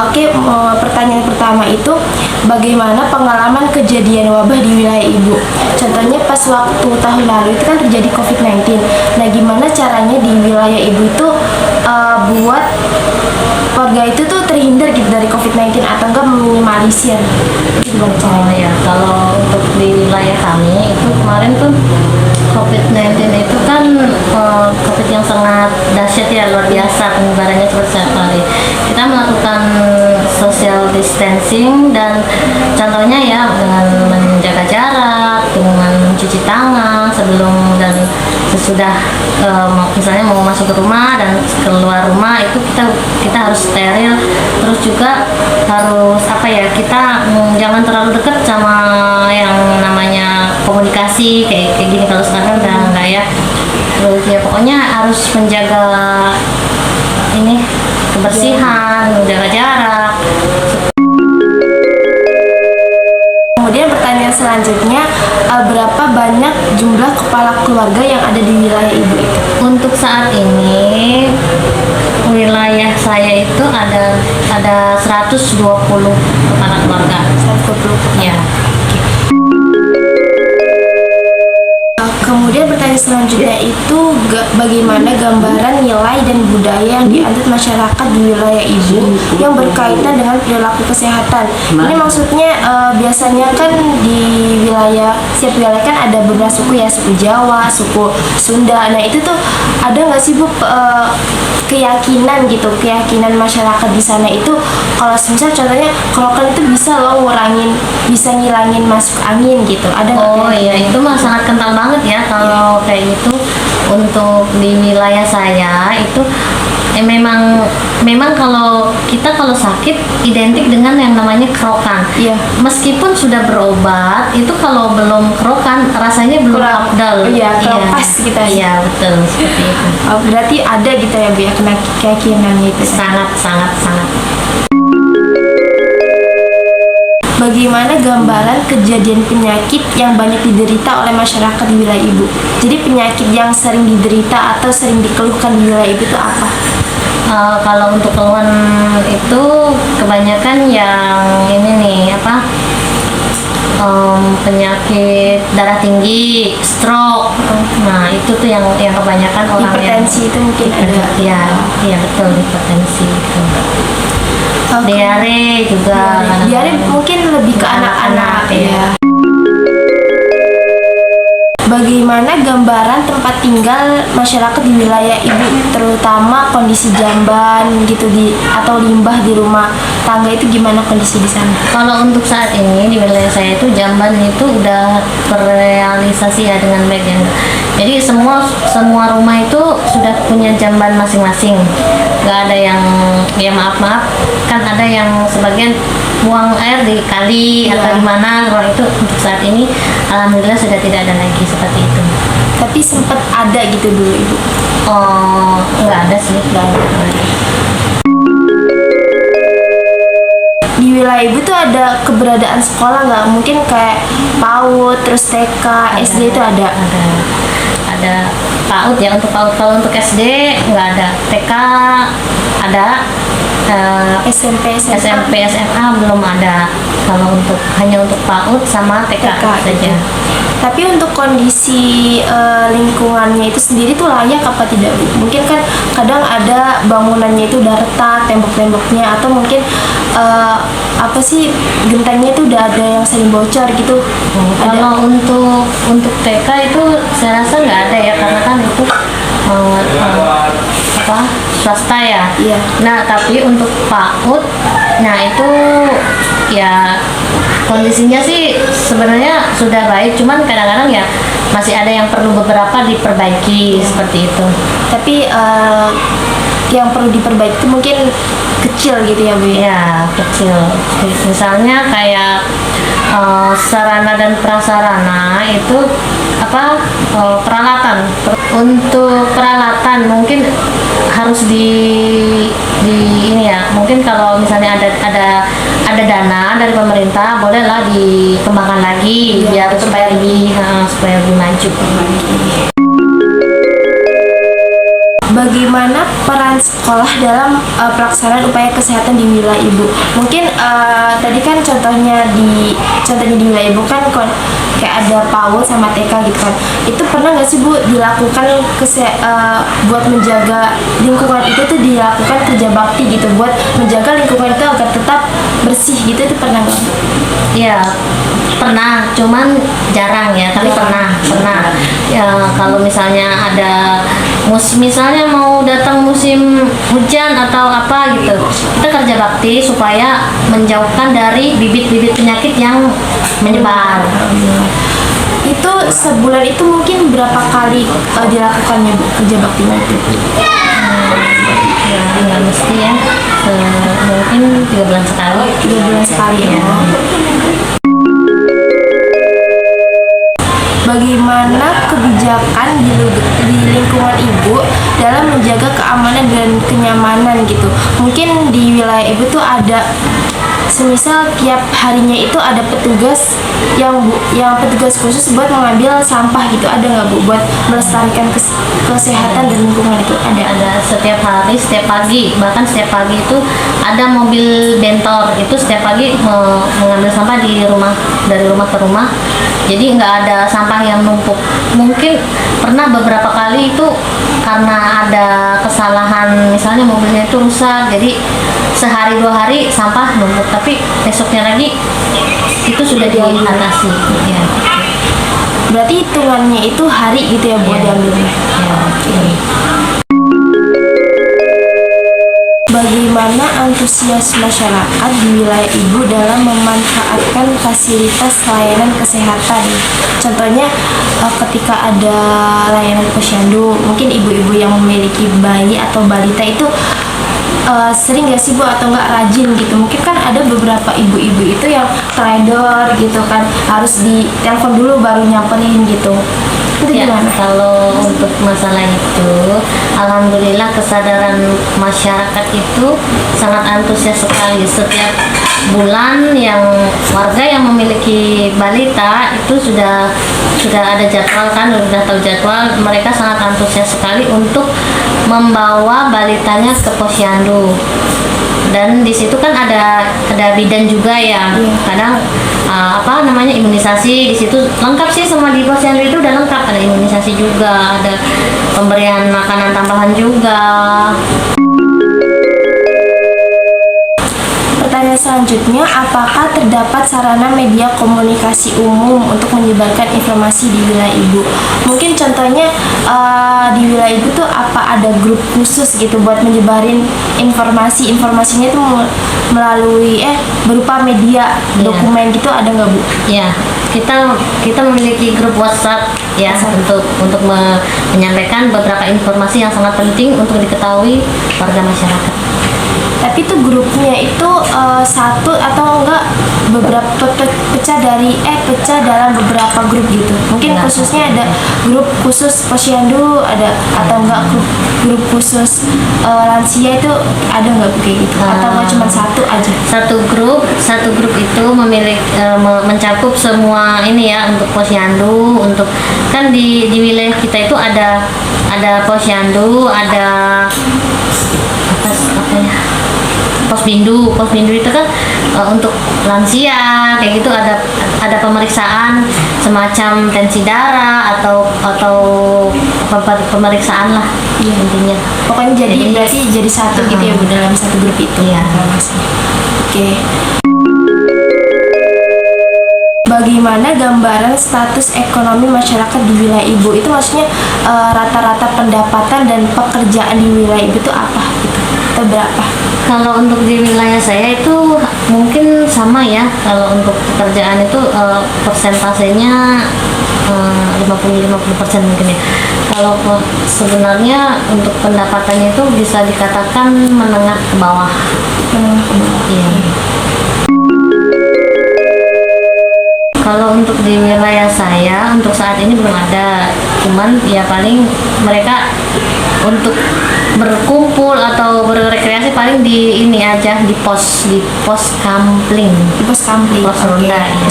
Oke, pertanyaan pertama itu bagaimana pengalaman kejadian wabah di wilayah Ibu? Contohnya pas waktu tahun lalu itu kan terjadi COVID-19. Nah, gimana caranya di wilayah Ibu itu buat warga itu tuh terhindar gitu dari COVID-19 atau enggak meminimalisir? Itu gimana caranya? Oh ya, kalau untuk di wilayah kami itu kemarin tuh COVID-19 itu kan COVID yang sangat dahsyat ya, luar biasa penyebarannya seperti setiap hari. Kita melakukan social distancing dan contohnya ya dengan menjaga jarak, dengan mencuci tangan sebelum dan sesudah misalnya mau masuk ke rumah dan keluar rumah itu kita harus steril. Terus juga harus kita jangan terlalu dekat sama yang namanya komunikasi kayak gini. Kalau sekarang udah enggak ya. Terus ya pokoknya harus menjaga ini kebersihan, menjaga jarak. Kemudian pertanyaan selanjutnya, berapa banyak jumlah kepala keluarga yang ada di wilayah Ibu itu? Untuk saat ini wilayah saya itu ada 120 kepala keluarga. 120. Ya. Kemudian pertanyaan selanjutnya itu bagaimana gambaran nilai dan budaya yang dianut masyarakat di wilayah Ibu yang berkaitan dengan perilaku kesehatan. Ini maksudnya biasanya kan di setiap wilayah kan ada beberapa suku ya, suku Jawa, suku Sunda. Nah itu tuh ada nggak sih Bu keyakinan masyarakat di sana itu kalau misal contohnya kerokan itu bisa loh bisa ngilangin masuk angin gitu. Ada nggak? Oh iya, itu mah sangat kental banget ya kalau kayak gitu. Untuk di wilayah saya itu memang kalau sakit identik dengan yang namanya kerokan. Iya. Meskipun sudah berobat, itu kalau belum kerokan rasanya belum afdal. Iya, pas kita. Iya, betul seperti itu. Oh, berarti ada gitu ya Bu ya keyakinan itu. Sangat. Bagaimana gambaran kejadian penyakit yang banyak diderita oleh masyarakat di wilayah Ibu? Jadi penyakit yang sering diderita atau sering dikeluhkan di wilayah Ibu itu apa? Kalau untuk keluhan itu kebanyakan yang ini nih penyakit darah tinggi, stroke. Nah itu tuh yang kebanyakan orang hipertensi itu mungkin ada. Iya betul, hipertensi itu. Diare juga. Diare mungkin lebih ke anak-anak ya. Bagaimana gambaran tempat tinggal masyarakat di wilayah Ibu, terutama kondisi jamban gitu atau limbah di rumah tangga itu gimana kondisi di sana? Kalau untuk saat ini di wilayah saya itu jamban itu udah terrealisasi ya dengan baik ya. Jadi semua rumah itu sudah punya jamban masing-masing. Gak ada yang ya maaf kan ada yang sebagian buang air di kali atau di mana. Kalau itu untuk saat ini alhamdulillah sudah tidak ada lagi seperti itu. Tapi sempat ada gitu dulu Ibu? Oh, nggak ada sih. Di wilayah Ibu tuh ada keberadaan sekolah nggak? Mungkin kayak PAUD, terus TK, SD itu ada? Ada PAUD ya, untuk PAUD. Kalau untuk SD nggak ada. TK ada. SMP, SMA belum ada. Kalau hanya untuk PAUD sama TK saja. Tapi untuk kondisi lingkungannya itu sendiri tuh layak apa tidak Bu? Mungkin kan kadang ada bangunannya itu udah retak, tembok-temboknya, atau mungkin gentengnya itu udah ada yang sering bocor gitu. Kalau untuk TK itu saya rasa nggak ada ya, karena kan itu swasta ya. Iya. Nah tapi untuk PAUD, nah itu ya kondisinya sih sebenarnya sudah baik, cuman kadang-kadang ya masih ada yang perlu beberapa diperbaiki seperti itu. Tapi yang perlu diperbaiki itu mungkin kecil gitu ya Bu? Ya kecil. Misalnya kayak sarana dan prasarana itu peralatan. Untuk peralatan mungkin harus di ini ya. Mungkin kalau misalnya ada dana dari pemerintah, bolehlah dikembangkan lagi biar supaya lebih maju. bagaimana peran sekolah dalam pelaksanaan upaya kesehatan di wilayah Ibu? Mungkin tadi kan contohnya di wilayah Ibu kan kayak ada PAUD sama TK gitu kan. Itu pernah nggak sih Bu dilakukan buat menjaga lingkungan itu tuh dilakukan kerja bakti gitu buat menjaga lingkungan itu agar tetap bersih gitu, itu pernah nggak Bu? Iya, pernah, cuman jarang ya, tapi pernah. Ya, kalau misalnya ada misalnya mau datang musim hujan atau apa gitu, kita kerja bakti supaya menjauhkan dari bibit-bibit penyakit yang menyebar. Itu sebulan itu mungkin berapa kali dilakukannya Bu kerja baktinya itu? Ya, nggak mesti ya, mungkin 3 bulan sekali. 3 bulan sekali ya. Bagaimana kebijakan di lingkungan Ibu dalam menjaga keamanan dan kenyamanan gitu? Mungkin di wilayah Ibu tuh ada, semisal tiap harinya itu ada petugas yang petugas khusus buat mengambil sampah gitu, ada nggak Bu buat melestarikan kesehatan dan lingkungan itu? Ada setiap hari, setiap pagi, bahkan setiap pagi itu ada mobil bentor itu setiap pagi mengambil sampah dari rumah ke rumah. Jadi nggak ada sampah yang numpuk. Mungkin pernah beberapa kali itu karena ada kesalahan, misalnya mobilnya itu rusak, jadi sehari 2 hari sampah numpuk, tapi besoknya lagi itu sudah diatasi. Ya. Berarti hitungannya itu hari gitu ya Bu diambilnya? Ya. Bagaimana antusias masyarakat di wilayah Ibu dalam memanfaatkan fasilitas layanan kesehatan? Contohnya ketika ada layanan posyandu, mungkin ibu-ibu yang memiliki bayi atau balita itu sering gak sih Bu atau nggak rajin gitu? Mungkin kan ada beberapa ibu-ibu itu yang trader gitu kan, harus ditelepon dulu baru nyamperin gitu. Itu Ya, gimana? kalau untuk masalah itu, alhamdulillah kesadaran masyarakat itu sangat antusias sekali. Setiap bulan yang warga yang memiliki balita itu sudah ada jadwal kan, sudah tahu jadwal. Mereka sangat antusias sekali untuk membawa balitanya ke posyandu. Dan di situ kan ada bidan juga ya. Kadang imunisasi di situ lengkap sih, semua di posyandu itu udah lengkap, ada imunisasi juga, ada pemberian makanan tambahan juga. Pertanyaan selanjutnya, apakah terdapat sarana media komunikasi umum untuk menyebarkan informasi di wilayah Ibu? Mungkin contohnya di wilayah Ibu tuh apa ada grup khusus gitu buat menyebarin informasinya tuh melalui berupa media dokumen gitu, ada nggak Bu? Ya, kita memiliki grup WhatsApp ya untuk menyampaikan beberapa informasi yang sangat penting untuk diketahui warga masyarakat. Tapi itu grupnya itu satu atau enggak beberapa pecah dalam beberapa grup gitu. Mungkin khususnya ada grup khusus posyandu ada, atau enggak grup khusus lansia itu ada enggak kayak gitu? Atau enggak cuma satu aja? Satu grup itu mencakup semua ini ya, untuk posyandu, untuk kan di wilayah kita itu ada posyandu, ada posbindu itu kan untuk lansia kayak gitu, ada pemeriksaan semacam tensi darah atau pemeriksaan lah intinya. Pokoknya berarti jadi satu gitu ya Bu, dalam satu grup itu. Iya. Oke. Bagaimana gambaran status ekonomi masyarakat di wilayah Ibu? Itu maksudnya rata-rata pendapatan dan pekerjaan di wilayah Ibu itu apa gitu? Atau berapa? Kalau untuk di wilayah saya itu mungkin sama ya. Kalau untuk pekerjaan itu persentasenya 50% mungkin ya. Kalau sebenarnya untuk pendapatannya itu bisa dikatakan menengah ke bawah. Iya. Kalau untuk di wilayah saya untuk saat ini belum ada, cuman ya paling mereka untuk berkumpul atau berrekreasi paling di ini aja, di pos kampling, pos ronda, ya,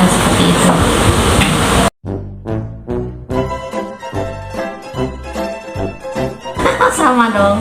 seperti itu. sama dong.